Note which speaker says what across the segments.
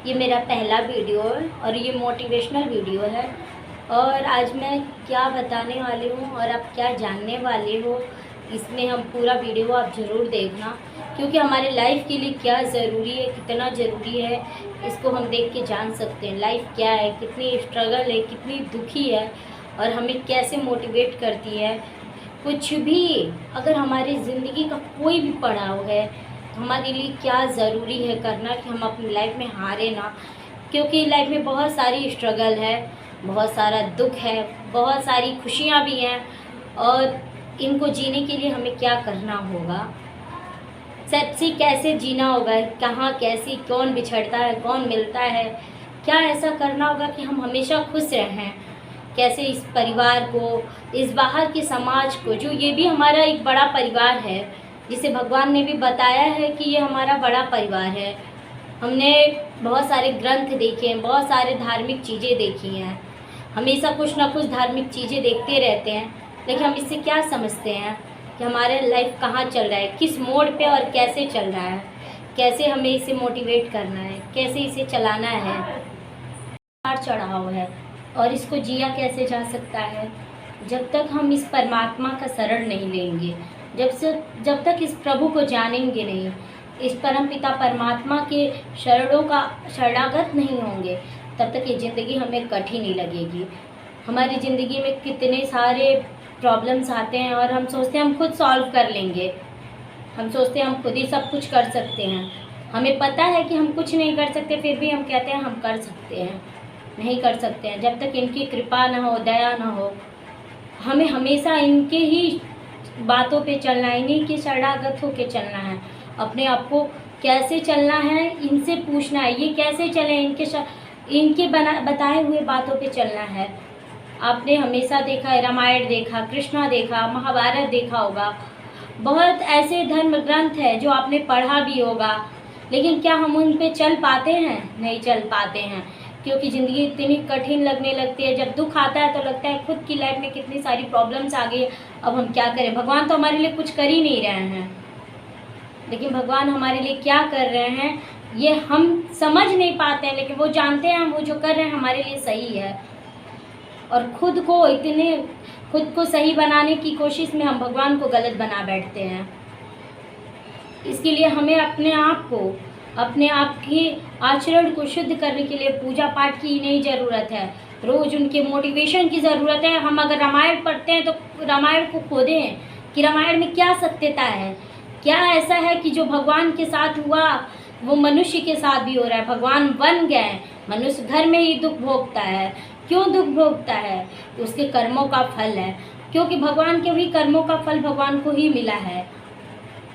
Speaker 1: ये मेरा पहला वीडियो है और ये मोटिवेशनल वीडियो है। और आज मैं क्या बताने वाली हूँ और आप क्या जानने वाले हो, इसमें हम पूरा वीडियो आप ज़रूर देखना, क्योंकि हमारे लाइफ के लिए क्या ज़रूरी है, कितना ज़रूरी है, इसको हम देख के जान सकते हैं। लाइफ क्या है, कितनी स्ट्रगल है, कितनी दुखी है और हमें कैसे मोटिवेट करती है। कुछ भी अगर हमारी ज़िंदगी का कोई भी पड़ाव है, हमारे लिए क्या ज़रूरी है करना कि हम अपनी लाइफ में हारे ना, क्योंकि लाइफ में बहुत सारी स्ट्रगल है, बहुत सारा दुख है, बहुत सारी खुशियाँ भी हैं और इनको जीने के लिए हमें क्या करना होगा, सबसे कैसे जीना होगा, कहाँ कैसी कौन बिछड़ता है कौन मिलता है, क्या ऐसा करना होगा कि हम हमेशा खुश रहें, कैसे इस परिवार को, इस बाहर के समाज को, जो ये भी हमारा एक बड़ा परिवार है, जिसे भगवान ने भी बताया है कि ये हमारा बड़ा परिवार है। हमने बहुत सारे ग्रंथ देखे हैं, बहुत सारे धार्मिक चीज़ें देखी हैं, हमेशा कुछ ना कुछ धार्मिक चीज़ें देखते रहते हैं, लेकिन हम इससे क्या समझते हैं कि हमारे लाइफ कहाँ चल रहा है, किस मोड़ पे और कैसे चल रहा है, कैसे हमें इसे मोटिवेट करना है, कैसे इसे चलाना है, उतार चढ़ाव है और इसको जिया कैसे जा सकता है। जब तक हम इस परमात्मा का शरण नहीं लेंगे, जब तक इस प्रभु को जानेंगे नहीं, इस परमपिता परमात्मा के शरणों का शरणागत नहीं होंगे, तब तक ये ज़िंदगी हमें कठिन ही लगेगी। हमारी ज़िंदगी में कितने सारे प्रॉब्लम्स आते हैं और हम सोचते हैं हम खुद सॉल्व कर लेंगे, हम सोचते हैं हम खुद ही सब कुछ कर सकते हैं। हमें पता है कि हम कुछ नहीं कर सकते, फिर भी हम कहते हैं हम कर सकते हैं। नहीं कर सकते हैं जब तक इनकी कृपा ना हो, दया ना हो। हमें हमेशा इनके ही बातों पे चलना है, इन्हीं के शरणागत होके चलना है। अपने आप को कैसे चलना है, इनसे पूछना है ये कैसे चले, इनके बताए हुए बातों पे चलना है। आपने हमेशा देखा है, रामायण देखा, कृष्णा देखा, महाभारत देखा होगा, बहुत ऐसे धर्म ग्रंथ है जो आपने पढ़ा भी होगा, लेकिन क्या हम उन पे चल पाते हैं? नहीं चल पाते हैं, क्योंकि ज़िंदगी इतनी कठिन लगने लगती है। जब दुख आता है तो लगता है खुद की लाइफ में कितनी सारी प्रॉब्लम्स आ गई, अब हम क्या करें, भगवान तो हमारे लिए कुछ कर ही नहीं रहे हैं। लेकिन भगवान हमारे लिए क्या कर रहे हैं ये हम समझ नहीं पाते हैं, लेकिन वो जानते हैं वो जो कर रहे हैं हमारे लिए सही है। और खुद को सही बनाने की कोशिश में हम भगवान को गलत बना बैठते हैं। इसके लिए हमें अपने आप के आचरण को शुद्ध करने के लिए पूजा पाठ की नहीं ज़रूरत है, रोज़ उनके मोटिवेशन की ज़रूरत है। हम अगर रामायण पढ़ते हैं तो रामायण को खोदें कि रामायण में क्या सत्यता है, क्या ऐसा है कि जो भगवान के साथ हुआ वो मनुष्य के साथ भी हो रहा है। भगवान बन गए, मनुष्य घर में ही दुख भोगता है। क्यों दुख भोगता है? उसके कर्मों का फल है, क्योंकि भगवान के भी कर्मों का फल भगवान को ही मिला है।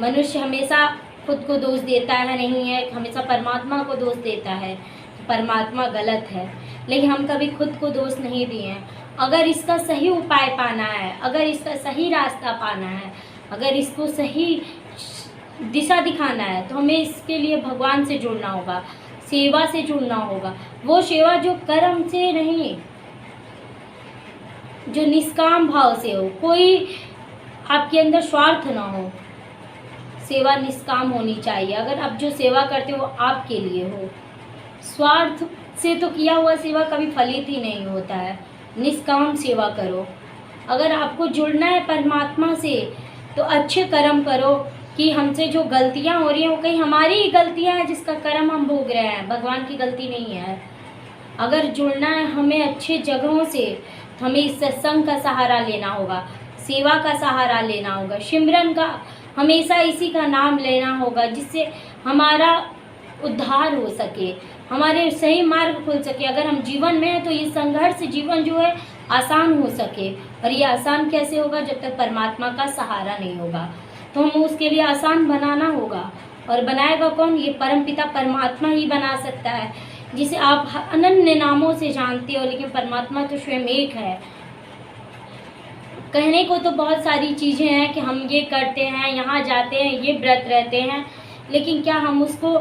Speaker 1: मनुष्य हमेशा खुद को दोष देता है, नहीं है, हमेशा परमात्मा को दोष देता है, परमात्मा गलत है, लेकिन हम कभी खुद को दोष नहीं दिए हैं। अगर इसका सही उपाय पाना है, अगर इसका सही रास्ता पाना है, अगर इसको सही दिशा दिखाना है, तो हमें इसके लिए भगवान से जुड़ना होगा, सेवा से जुड़ना होगा। वो सेवा जो कर्म से नहीं, जो निष्काम भाव से हो, कोई आपके अंदर स्वार्थ ना हो। सेवा निष्काम होनी चाहिए। अगर आप जो सेवा करते हो आपके लिए हो, स्वार्थ से तो किया हुआ सेवा कभी फलित ही नहीं होता है। निष्काम सेवा करो। अगर आपको जुड़ना है परमात्मा से तो अच्छे कर्म करो, कि हमसे जो गलतियां हो रही हैं वो कहीं हमारी ही गलतियां हैं जिसका कर्म हम भोग रहे हैं, भगवान की गलती नहीं है। अगर जुड़ना है हमें अच्छे जगहों से, तो हमें इस सत्संग का सहारा लेना होगा, सेवा का सहारा लेना होगा, सिमरन का, हमेशा इसी का नाम लेना होगा, जिससे हमारा उद्धार हो सके, हमारे सही मार्ग खुल सके। अगर हम जीवन में हैं तो ये संघर्ष जीवन जो है आसान हो सके, और ये आसान कैसे होगा? जब तक परमात्मा का सहारा नहीं होगा। तो हम उसके लिए आसान बनाना होगा, और बनाएगा कौन? ये परमपिता परमात्मा ही बना सकता है, जिसे आप अनन्य नामों से जानते हो, लेकिन परमात्मा तो स्वयं एक है। कहने को तो बहुत सारी चीज़ें हैं कि हम ये करते हैं, यहाँ जाते हैं, ये व्रत रहते हैं, लेकिन क्या हम उसको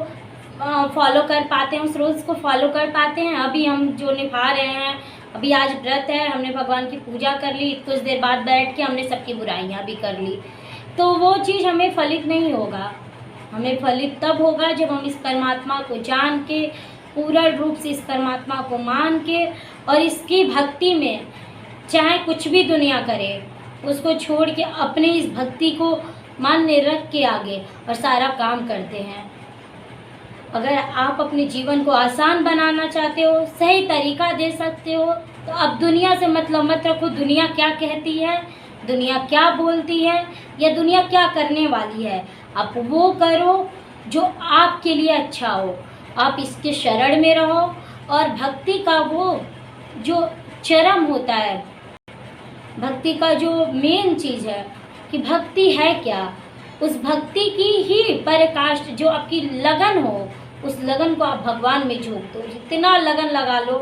Speaker 1: फॉलो कर पाते हैं, उस रोज़ को फॉलो कर पाते हैं? अभी हम जो निभा रहे हैं, अभी आज व्रत है, हमने भगवान की पूजा कर ली, कुछ देर बाद बैठ के हमने सबकी बुराइयाँ भी कर ली, तो वो चीज़ हमें फलित नहीं होगा। हमें फलित तब होगा जब हम इस परमात्मा को जान के पूर्ण रूप से इस परमात्मा को मान के और इसकी भक्ति में चाहे कुछ भी दुनिया करे, उसको छोड़ के अपने इस भक्ति को मान्य रख के आगे और सारा काम करते हैं। अगर आप अपने जीवन को आसान बनाना चाहते हो, सही तरीका दे सकते हो, तो अब दुनिया से मतलब मत रखो दुनिया क्या कहती है, दुनिया क्या बोलती है या दुनिया क्या करने वाली है। आप वो करो जो आपके लिए अच्छा हो, आप इसके शरण में रहो। और भक्ति का वो जो चरम होता है, भक्ति का जो मेन चीज़ है कि भक्ति है क्या, उस भक्ति की ही पराकाष्ठ जो आपकी लगन हो, उस लगन को आप भगवान में झोंक दो। इतना लगन लगा लो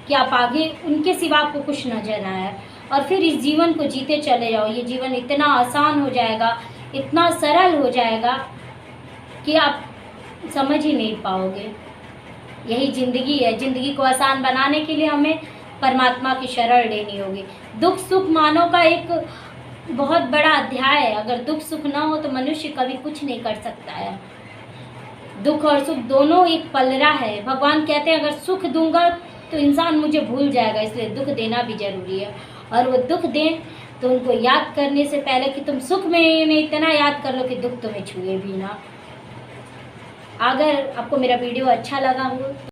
Speaker 1: कि आप आगे उनके सिवा आपको कुछ नजर ना आए और फिर इस जीवन को जीते चले जाओ। ये जीवन इतना आसान हो जाएगा, इतना सरल हो जाएगा कि आप समझ ही नहीं पाओगे। यही ज़िंदगी है। ज़िंदगी को आसान बनाने के लिए हमें परमात्मा की शरण लेनी होगी। दुख सुख मानव का एक बहुत बड़ा अध्याय है। अगर दुख सुख ना हो तो मनुष्य कभी कुछ नहीं कर सकता है। दुख और सुख दोनों एक पलड़ा है। भगवान कहते हैं अगर सुख दूंगा तो इंसान मुझे भूल जाएगा, इसलिए दुख देना भी जरूरी है। और वो दुख दें तो उनको याद करने से पहले कि तुम सुख में इतना याद कर लो कि दुख तुम्हें छुए भी ना। अगर आपको मेरा वीडियो अच्छा लगा हो